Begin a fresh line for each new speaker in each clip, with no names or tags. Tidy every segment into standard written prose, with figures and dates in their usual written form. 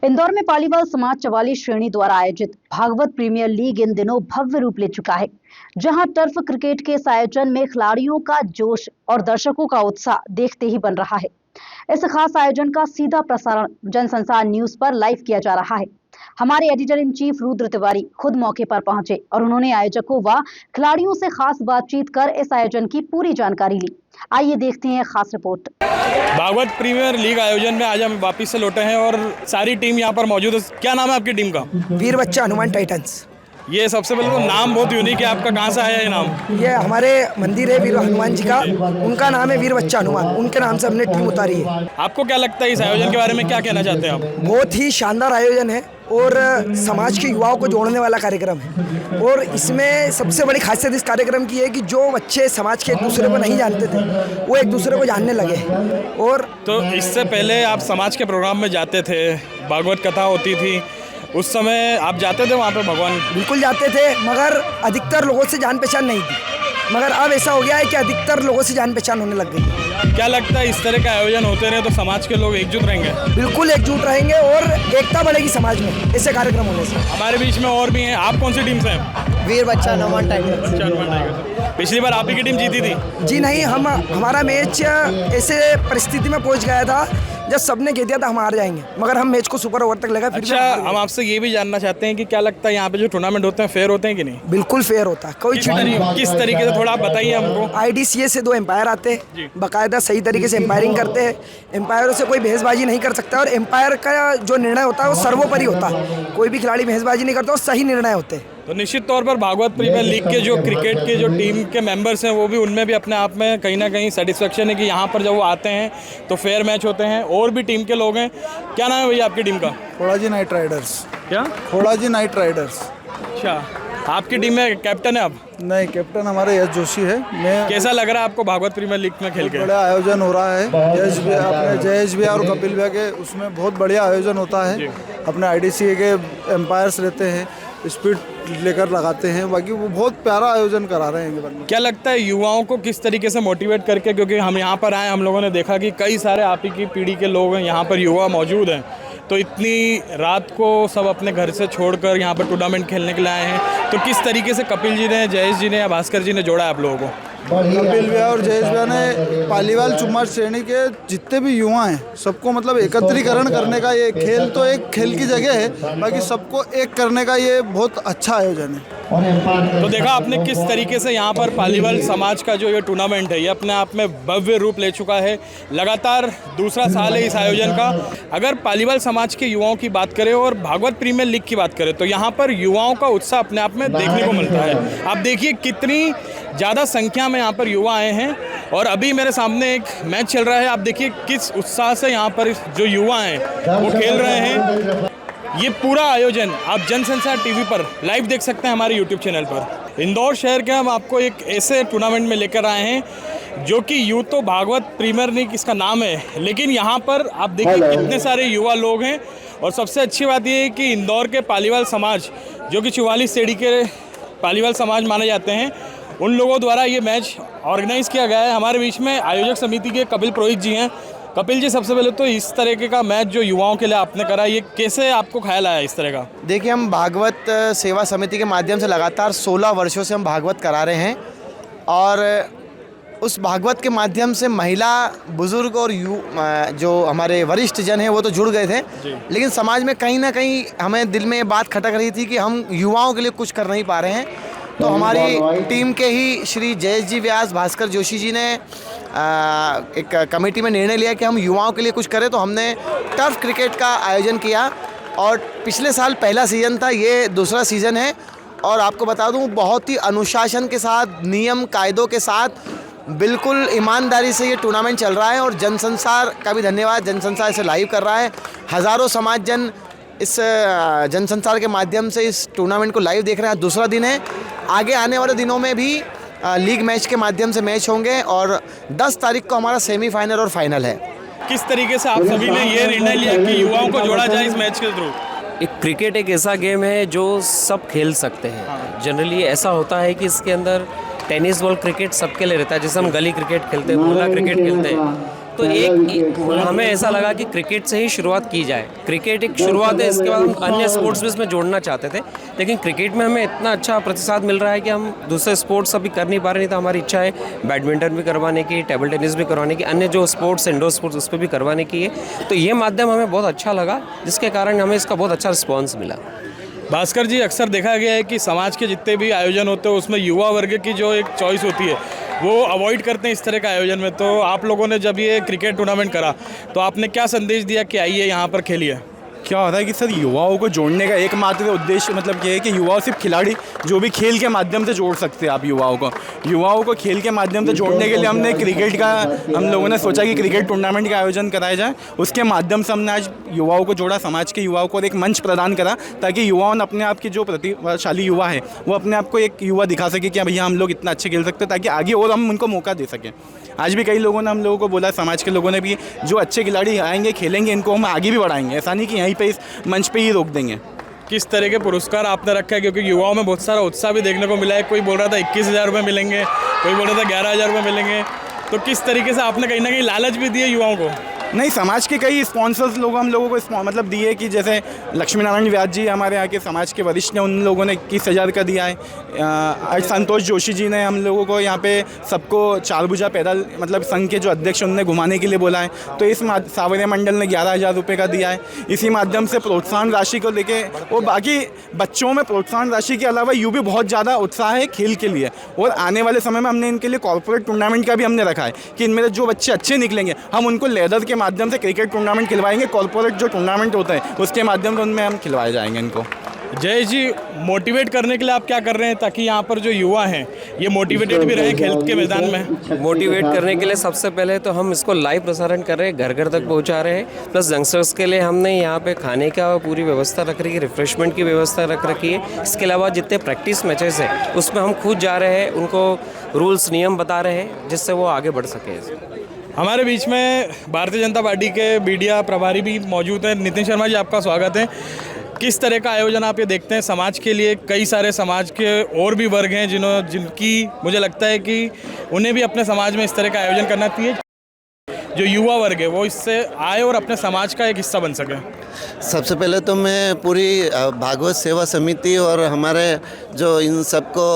इंदौर में पालीवाल समाज 44 श्रेणी द्वारा आयोजित भागवत प्रीमियर लीग इन दिनों भव्य रूप ले चुका है, जहां टर्फ क्रिकेट के इस आयोजन में खिलाड़ियों का जोश और दर्शकों का उत्साह देखते ही बन रहा है। इस खास आयोजन का सीधा प्रसारण जनसंसार न्यूज पर लाइव किया जा रहा है। हमारे editor in chief Rudra Tiwari खुद मौके पर पहुंचे और उन्होंने आयोजकों व खिलाड़ियों से खास बातचीत कर इस आयोजन की पूरी जानकारी ली। आइए देखते हैं खास रिपोर्ट।
भागवत प्रीमियर लीग आयोजन में आज हम वापस से लौटे हैं और सारी टीम यहाँ पर मौजूद है। क्या नाम है आपकी टीम का?
वीर बच्चा हनुमान टाइटंस।
ये सबसे पहले तो नाम बहुत यूनिक है आपका, कहाँ से आया ये नाम?
ये हमारे मंदिर है वीर हनुमान जी का, उनका नाम है वीर बच्चा हनुमान, उनके नाम से हमने टीम उतारी है।
आपको क्या लगता है इस आयोजन के बारे में, क्या कहना चाहते हैं आप?
बहुत ही शानदार आयोजन है और समाज के युवाओं को जोड़ने वाला कार्यक्रम है। और इसमें सबसे बड़ी खासियत इस कार्यक्रम की है कि जो बच्चे समाज के एक दूसरे को नहीं जानते थे वो एक दूसरे को जानने लगे। और
तो इससे पहले आप समाज के प्रोग्राम में जाते थे, भागवत कथा होती थी, उस समय आप जाते थे वहाँ पे? भगवान
बिल्कुल जाते थे, मगर अधिकतर लोगों से जान पहचान नहीं थी। मगर अब ऐसा हो गया है कि अधिकतर लोगों से जान पहचान होने लग गई।
क्या लगता है इस तरह का आयोजन होते रहे तो समाज के लोग एकजुट रहेंगे?
बिल्कुल एकजुट रहेंगे और एकता बढ़ेगी समाज में ऐसे कार्यक्रम होने से।
हमारे बीच में और भी हैं। आप कौन सी टीम से हैं?
वीर बच्चा हनुमान टाइगर्स।
पिछली बार आप ही की टीम जीती थी?
जी नहीं, हमारा मैच ऐसे परिस्थिति में पहुंच गया था जब सबने कह दिया था हम हार जाएंगे, मगर हम मैच को सुपर ओवर तक लगा।
अच्छा, हम आपसे ये भी जानना चाहते हैं कि क्या लगता है यहाँ पे जो टूर्नामेंट होते हैं फेयर होते हैं कि नहीं?
बिल्कुल फेयर होता है, कोई
किस तरीके से, थोड़ा आप बताइए हमको।
IDCA से 2 एम्पायर आते हैं, बाकायदा सही तरीके से एम्पायरिंग करते हैं। एम्पायरों से कोई बहसबाजी नहीं कर सकता और एम्पायर का जो निर्णय होता है वो सर्वोपरि होता है। कोई भी खिलाड़ी बहसबाजी नहीं करता और सही निर्णय होते हैं।
तो निश्चित तौर पर भागवत प्रीमियर लीग के जो क्रिकेट के जो टीम के मेंबर्स हैं वो भी, उनमें भी अपने आप में कहीं ना कहीं सेटिस्फेक्शन है कि यहाँ पर जब वो आते हैं तो फेयर मैच होते हैं। और भी टीम के लोग हैं। क्या नाम है भैया आपकी टीम का?
खोड़ाजी नाइट राइडर्स।
क्या?
खोड़ाजी नाइट राइडर्स।
अच्छा, आपकी टीम में कैप्टन है आप?
नहीं, कैप्टन हमारे यश जोशी है। मैं
कैसा लग रहा है आपको भागवत प्रीमियर लीग में खेल के?
बड़ा आयोजन हो रहा है। जयेश भैया और कपिल भैया के उसमें बहुत बढ़िया आयोजन होता है। अपने IDCA के एम्पायर्स रहते हैं, स्पीड लेकर लगाते हैं, बाकी वो बहुत प्यारा आयोजन करा रहे हैं।
क्या लगता है युवाओं को किस तरीके से मोटिवेट करके, क्योंकि हम यहाँ पर आए, हम लोगों ने देखा कि कई सारे आप ही की पीढ़ी के लोग हैं यहाँ पर, युवा मौजूद हैं, तो इतनी रात को सब अपने घर से छोड़कर यहाँ पर टूर्नामेंट खेलने के लिए आए हैं, तो किस तरीके से कपिल जी ने, जयेश जी ने या भास्कर जी ने जोड़ा है आप लोगों को?
कपिल भैया और जयेश भैया ने पालीवाल चुम्मा श्रेणी के जितने भी युवा हैं सबको मतलब एकत्रीकरण करने का, ये खेल तो एक खेल की जगह है, बाकी सबको एक करने का ये बहुत अच्छा आयोजन है।
तो देखा आपने किस तरीके से यहाँ पर पालीवाल समाज का जो ये टूर्नामेंट है ये अपने आप में भव्य रूप ले चुका है। लगातार दूसरा साल है इस आयोजन का। अगर पालीवाल समाज के युवाओं की बात करें और भागवत प्रीमियर लीग की बात करें तो यहाँ पर युवाओं का उत्साह अपने आप में देखने को मिलता है। आप देखिए कितनी ज़्यादा संख्या में यहाँ पर युवा आए हैं और अभी मेरे सामने एक मैच चल रहा है। आप देखिए किस उत्साह से यहाँ पर जो युवा हैं वो खेल रहे हैं। ये पूरा आयोजन आप जनसंसार टीवी पर लाइव देख सकते हैं हमारे YouTube चैनल पर। इंदौर शहर के हम आपको एक ऐसे टूर्नामेंट में लेकर आए हैं जो कि यूँ तो भागवत प्रीमियर लीग इसका नाम है, लेकिन यहाँ पर आप देखिए कितने सारे युवा लोग हैं। और सबसे अच्छी बात ये है कि इंदौर के पालीवाल समाज, जो कि 44 श्रेणी के पालीवाल समाज माने जाते हैं, उन लोगों द्वारा ये मैच ऑर्गेनाइज किया गया है। हमारे बीच में आयोजक समिति के कपिल पुरोहित जी हैं। कपिल जी, सबसे पहले तो इस तरीके का मैच जो युवाओं के लिए आपने करा, ये कैसे आपको ख्याल आया इस तरह का?
देखिए, हम भागवत सेवा समिति के माध्यम से लगातार 16 वर्षों से हम भागवत करा रहे हैं और उस भागवत के माध्यम से महिला, बुजुर्ग और जो हमारे वरिष्ठ जन हैं वो तो जुड़ गए थे, लेकिन समाज में कहीं ना कहीं हमें दिल में ये बात खटक रही थी कि हम युवाओं के लिए कुछ कर नहीं पा रहे हैं। तो हमारी टीम के ही श्री जयेश जी व्यास, भास्कर जोशी जी ने एक कमेटी में निर्णय लिया कि हम युवाओं के लिए कुछ करें। तो हमने टर्फ क्रिकेट का आयोजन किया और पिछले साल पहला सीज़न था, ये दूसरा सीज़न है। और आपको बता दूं, बहुत ही अनुशासन के साथ, नियम कायदों के साथ, बिल्कुल ईमानदारी से ये टूर्नामेंट चल रहा है। और जनसंसार का भी धन्यवाद, जनसंसार इसे लाइव कर रहा है। हज़ारों समाज जन इस जनसंसार के माध्यम से इस टूर्नामेंट को लाइव देख रहे हैं। दूसरा दिन है, आगे आने वाले दिनों में भी लीग मैच के माध्यम से मैच होंगे और 10 तारीख को हमारा सेमीफाइनल और फाइनल है।
किस तरीके से आप सभी ने ये निर्णय लिया कि युवाओं को जोड़ा जाए इस मैच के थ्रू?
क्रिकेट एक ऐसा गेम है जो सब खेल सकते हैं। जनरली ऐसा होता है कि इसके अंदर टेनिस बॉल क्रिकेट सबके लिए रहता है, जैसे हम गली क्रिकेट खेलते हैं, मोहल्ला क्रिकेट खेलते हैं, तो एक हमें ऐसा लगा कि क्रिकेट से ही शुरुआत की जाए। क्रिकेट एक शुरुआत है, इसके बाद हम अन्य स्पोर्ट्स भी इसमें जोड़ना चाहते थे, लेकिन क्रिकेट में हमें इतना अच्छा प्रतिसाद मिल रहा है कि हम दूसरे स्पोर्ट्स अभी कर नहीं पा रहे। नहीं तो हमारी इच्छा है बैडमिंटन भी करवाने की, टेबल टेनिस भी करवाने की, अन्य जो स्पोर्ट्स इंडोर स्पोर्ट्स उस पर भी करवाने की है। तो ये माध्यम हमें बहुत अच्छा लगा, जिसके कारण हमें इसका बहुत अच्छा रिस्पॉन्स मिला।
भास्कर जी, अक्सर देखा गया है कि समाज के जितने भी आयोजन होते हैं उसमें युवा वर्ग की जो एक चॉइस होती है वो अवॉइड करते हैं इस तरह का आयोजन में। तो आप लोगों ने जब ये क्रिकेट टूर्नामेंट करा तो आपने क्या संदेश दिया कि आइए यहाँ पर खेलिए?
क्या होता है कि सर युवाओं को जोड़ने का एकमात्र उद्देश्य मतलब ये है कि युवाओं सिर्फ खिलाड़ी जो भी खेल के माध्यम से जोड़ सकते हैं आप युवाओं को खेल के माध्यम से जोड़ने के लिए हमने क्रिकेट का हम लोगों ने सोचा कि क्रिकेट टूर्नामेंट का आयोजन कराया जाए। उसके माध्यम से हमने आज युवाओं को जोड़ा, समाज के युवाओं को एक मंच प्रदान करा ताकि युवाओं ने अपने आप की जो प्रतिभाशाली युवा है वो अपने आप को एक युवा दिखा सके कि भैया हम लोग इतना अच्छे खेल सकते हैं, ताकि आगे और हम उनको मौका दे सकें। आज भी कई लोगों ने हम लोगों को बोला, समाज के लोगों ने भी, जो अच्छे खिलाड़ी आएंगे खेलेंगे इनको हम आगे भी बढ़ाएंगे, ऐसा नहीं कि यहीं पे इस मंच पे ही रोक देंगे।
किस तरह के पुरस्कार आपने रखा है? क्योंकि युवाओं में बहुत सारा उत्साह भी देखने को मिला है। कोई बोल रहा था 21,000 रुपये मिलेंगे, कोई बोल रहा था 11,000 रुपये मिलेंगे। तो किस तरीके से आपने कहीं ना कहीं लालच भी दिए युवाओं को?
नहीं, समाज के कई स्पॉन्सर्स लोग हम लोगों को मतलब दिए कि जैसे लक्ष्मी नारायण व्यास जी हमारे यहाँ के समाज के वरिष्ठ ने, उन लोगों ने 21,000 का दिया है। आज संतोष जोशी जी ने हम लोगों को यहाँ पे सबको 4 भुजा पैदल मतलब संघ के जो अध्यक्ष उनने घुमाने के लिए बोला है, तो इस सावरिया मंडल ने 11,000 रुपये का दिया है। इसी माध्यम से प्रोत्साहन राशि को लेके और बाकी बच्चों में प्रोत्साहन राशि के अलावा यूँ भी बहुत ज़्यादा उत्साह है खेल के लिए। और आने वाले समय में हमने इनके लिए कॉर्पोरेट टूर्नामेंट का भी हमने रखा है कि इनमें जो बच्चे अच्छे निकलेंगे हम उनको लेदर के माध्यम से क्रिकेट टूर्नामेंट खिलवाएंगे। कॉर्पोरेट जो टूर्नामेंट होता है उसके माध्यम से उनमें हम खिलवाए जाएंगे इनको।
जय जी, मोटिवेट करने के लिए आप क्या कर रहे हैं ताकि यहाँ पर जो युवा हैं ये मोटिवेटेड भी रहें खेल के मैदान में?
मोटिवेट करने के लिए सबसे पहले तो हम इसको लाइव प्रसारण कर रहे हैं, घर घर तक पहुँचा रहे हैं। प्लस यंगस्टर्स के लिए हमने यहाँ पे खाने का पूरी व्यवस्था रख रखी है, रिफ्रेशमेंट की व्यवस्था रख रखी है। इसके अलावा जितने प्रैक्टिस मैचेस हैं उसमें हम खुद जा रहे हैं, उनको रूल्स नियम बता रहे हैं जिससे वो आगे बढ़ सकें।
हमारे बीच में भारतीय जनता पार्टी के मीडिया प्रभारी भी मौजूद हैं। नितिन शर्मा जी, आपका स्वागत है। किस तरह का आयोजन आप ये देखते हैं समाज के लिए? कई सारे समाज के और भी वर्ग हैं जिनकी मुझे लगता है कि उन्हें भी अपने समाज में इस तरह का आयोजन करना चाहिए, जो युवा वर्ग है वो इससे आए और अपने समाज का एक हिस्सा बन सके।
सबसे पहले तो मैं पूरी भागवत सेवा समिति और हमारे जो इन सबको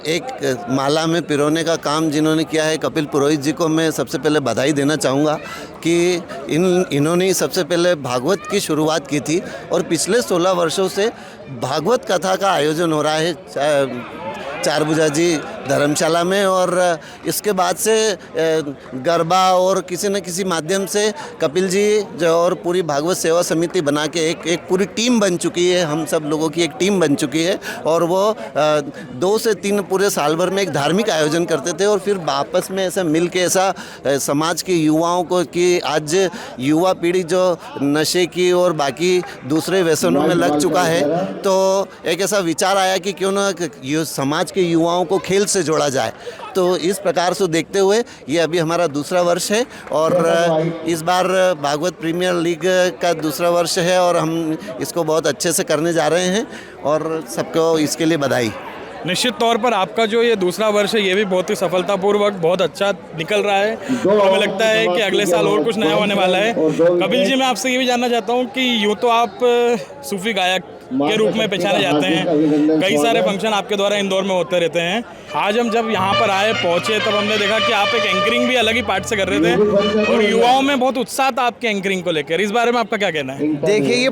एक माला में पिरोने का काम जिन्होंने किया है, कपिल पुरोहित जी को मैं सबसे पहले बधाई देना चाहूँगा कि इन्होंने सबसे पहले भागवत की शुरुआत की थी और पिछले 16 वर्षों से भागवत कथा का आयोजन हो रहा है चारभुजा जी धर्मशाला में। और इसके बाद से गरबा और किसी न किसी माध्यम से कपिल जी जो और पूरी भागवत सेवा समिति बना के एक पूरी टीम बन चुकी है, हम सब लोगों की एक टीम बन चुकी है। और वो 2 से 3 पूरे साल भर में एक धार्मिक आयोजन करते थे और फिर आपस में ऐसा मिल के ऐसा समाज के युवाओं को कि आज युवा पीढ़ी जो नशे की और बाकी दूसरे व्यसनों में लग चुका है, तो एक ऐसा विचार आया कि क्यों ना समाज के युवाओं को खेल से जोड़ा जाए। तो इस प्रकार से देखते हुए ये अभी हमारा दूसरा वर्ष है और इस बार भागवत प्रीमियर लीग का दूसरा वर्ष है और हम इसको बहुत अच्छे से करने जा रहे हैं और सबको इसके लिए बधाई।
निश्चित तौर पर आपका जो ये दूसरा वर्ष है ये भी बहुत ही सफलतापूर्वक बहुत अच्छा निकल रहा है और हमें लगता है कि अगले साल और कुछ नया होने वाला है। कपिल जी, मैं आपसे ये भी जानना चाहता हूँ कि यूँ तो आप सूफी गायक के रूप में पहचाने जाते हैं, कई सारे फंक्शन आपके द्वारा इंदौर में होते रहते हैं। आज हम जब यहाँ पर आए पहुँचे तब हमने देखा कि आप एक एंकरिंग भी अलग ही पार्ट से कर रहे थे और युवाओं में बहुत उत्साह था आपके एंकरिंग को लेकर। इस बारे में आपका क्या कहना है?
देखिए, ये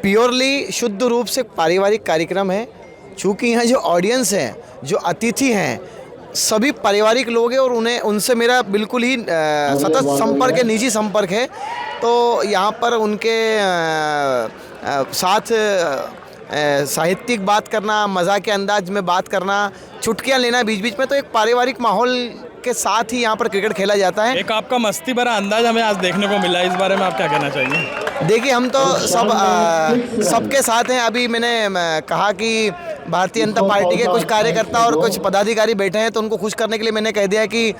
प्योरली शुद्ध रूप से पारिवारिक कार्यक्रम है। चूँकि यहाँ जो ऑडियंस हैं, जो अतिथि हैं, सभी पारिवारिक लोग हैं और उनसे मेरा बिल्कुल ही सतत संपर्क है, निजी संपर्क है। तो यहाँ पर उनके साथ साहित्यिक बात करना, मज़ाक के अंदाज में बात करना, चुटकियाँ लेना बीच बीच में, तो एक पारिवारिक माहौल के साथ ही यहाँ पर क्रिकेट खेला जाता है।
एक आपका मस्ती भरा अंदाज हमें आज देखने को मिला, इस बारे में आप क्या कहना चाहिए?
देखिए, हम तो सबके साथ हैं। अभी मैंने कहा कि भारतीय जनता पार्टी के कुछ कार्यकर्ता और कुछ पदाधिकारी बैठे हैं, तो उनको खुश करने के लिए मैंने कह दिया कि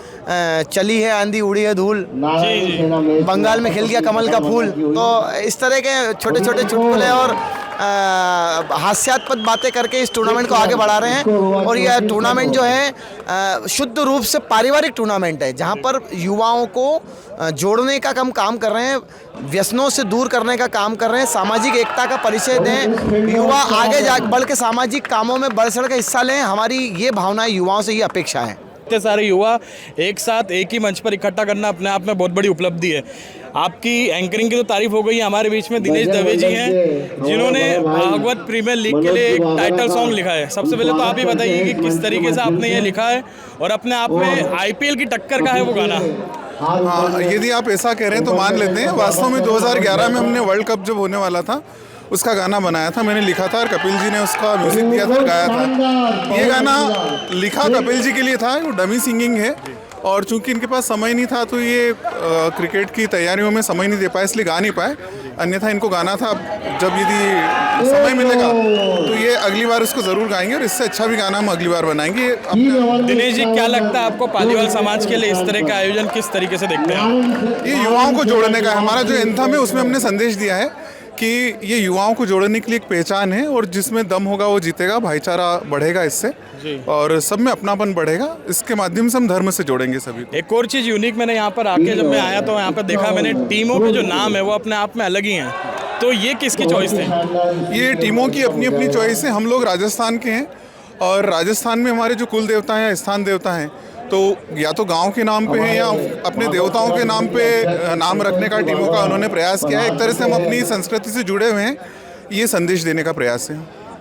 चली है आंधी उड़ी है धूल, बंगाल में खिल गया कमल का फूल। तो इस तरह के छोटे छोटे चुटकुले और हास्यास्पद बातें करके इस टूर्नामेंट को आगे बढ़ा रहे हैं। और यह टूर्नामेंट जो है शुद्ध रूप से पारिवारिक टूर्नामेंट है, जहां पर युवाओं को जोड़ने का काम कर रहे हैं, व्यसनों से दूर करने का काम कर रहे हैं, सामाजिक एकता का परिचय दें, युवा आगे जा बढ़ के सामाजिक कामों में बढ़ चढ़ के हिस्सा लें। हमारी ये भावना है, युवाओं से ये अपेक्षा है।
इतने सारे युवा एक साथ एक ही मंच पर इकट्ठा करना अपने आप में बहुत बड़ी उपलब्धि है। आपकी एंकरिंग की तो तारीफ हो गई है। हमारे बीच में दिनेश दवे जी हैं, जिन्होंने भागवत प्रीमियर लीग के लिए एक टाइटल सॉन्ग लिखा है। सबसे पहले तो आप ही बताइए कि किस तरीके से आपने ये लिखा है और अपने आप में आईपीएल की टक्कर का है वो गाना।
हाँ, यदि आप ऐसा कह रहे हैं तो मान लेते हैं। वास्तव में 2011 में हमने वर्ल्ड कप जब होने वाला था उसका गाना बनाया था, मैंने लिखा था और कपिल जी ने उसका म्यूजिक दिया था और गाया था। ये गाना लिखा कपिल जी के लिए था, वो डमी सिंगिंग है और चूंकि इनके पास समय नहीं था तो ये क्रिकेट की तैयारियों में समय नहीं दे पाए, इसलिए गा नहीं पाए। अन्यथा इनको गाना था। जब यदि समय मिलेगा तो ये अगली बार उसको ज़रूर गाएंगे और इससे अच्छा भी गाना हम अगली बार बनाएंगे।
दिनेश जी, क्या लगता है आपको पालीवाल समाज के लिए इस तरह का आयोजन किस तरीके से देखते हैं?
ये युवाओं को जोड़ने का है। हमारा जो एंथम है उसमें हमने संदेश दिया है कि ये युवाओं को जोड़ने के लिए एक पहचान है और जिसमें दम होगा वो जीतेगा, भाईचारा बढ़ेगा इससे और सब में अपनापन बढ़ेगा। इसके माध्यम से हम धर्म से जोड़ेंगे सभी को।
एक और चीज़ यूनिक मैंने यहाँ पर आके जब मैं आया तो यहाँ पर देखा मैंने, टीमों के जो नाम है वो अपने आप में अलग ही हैं। तो ये किसकी चॉइस थी?
ये टीमों की अपनी अपनी चॉइस है। हम लोग राजस्थान के हैं और राजस्थान में हमारे जो कुल देवता हैं, स्थान देवता हैं, तो या तो गांव के नाम पे है या अपने देवताओं के नाम पे नाम रखने का टीमों का उन्होंने प्रयास किया है। एक तरह से हम अपनी संस्कृति से जुड़े हुए हैं, ये संदेश देने का प्रयास है।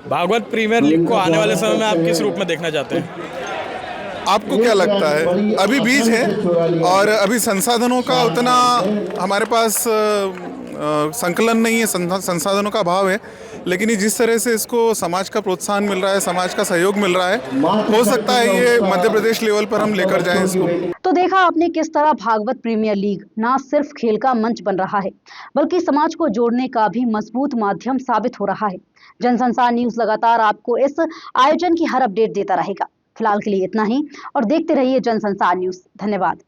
भागवत प्रीमियर लीग को आने वाले समय में आप किस रूप में देखना चाहते हैं?
आपको क्या लगता है? अभी बीज है और अभी संसाधनों का उतना हमारे पास संकलन नहीं है, संसाधनों का अभाव है, लेकिन ये जिस तरह से इसको समाज का प्रोत्साहन मिल रहा है, समाज का सहयोग मिल रहा है, हो सकता है ये मध्य प्रदेश लेवल पर हम लेकर जाएं इसको।
तो देखा आपने किस तरह भागवत प्रीमियर लीग न सिर्फ खेल का मंच बन रहा है, बल्कि समाज को जोड़ने का भी मजबूत माध्यम साबित हो रहा है। जनसंसार न्यूज लगातार आपको इस आयोजन की हर अपडेट देता रहेगा। फिलहाल के लिए इतना ही और देखते रहिए जनसंसार न्यूज। धन्यवाद।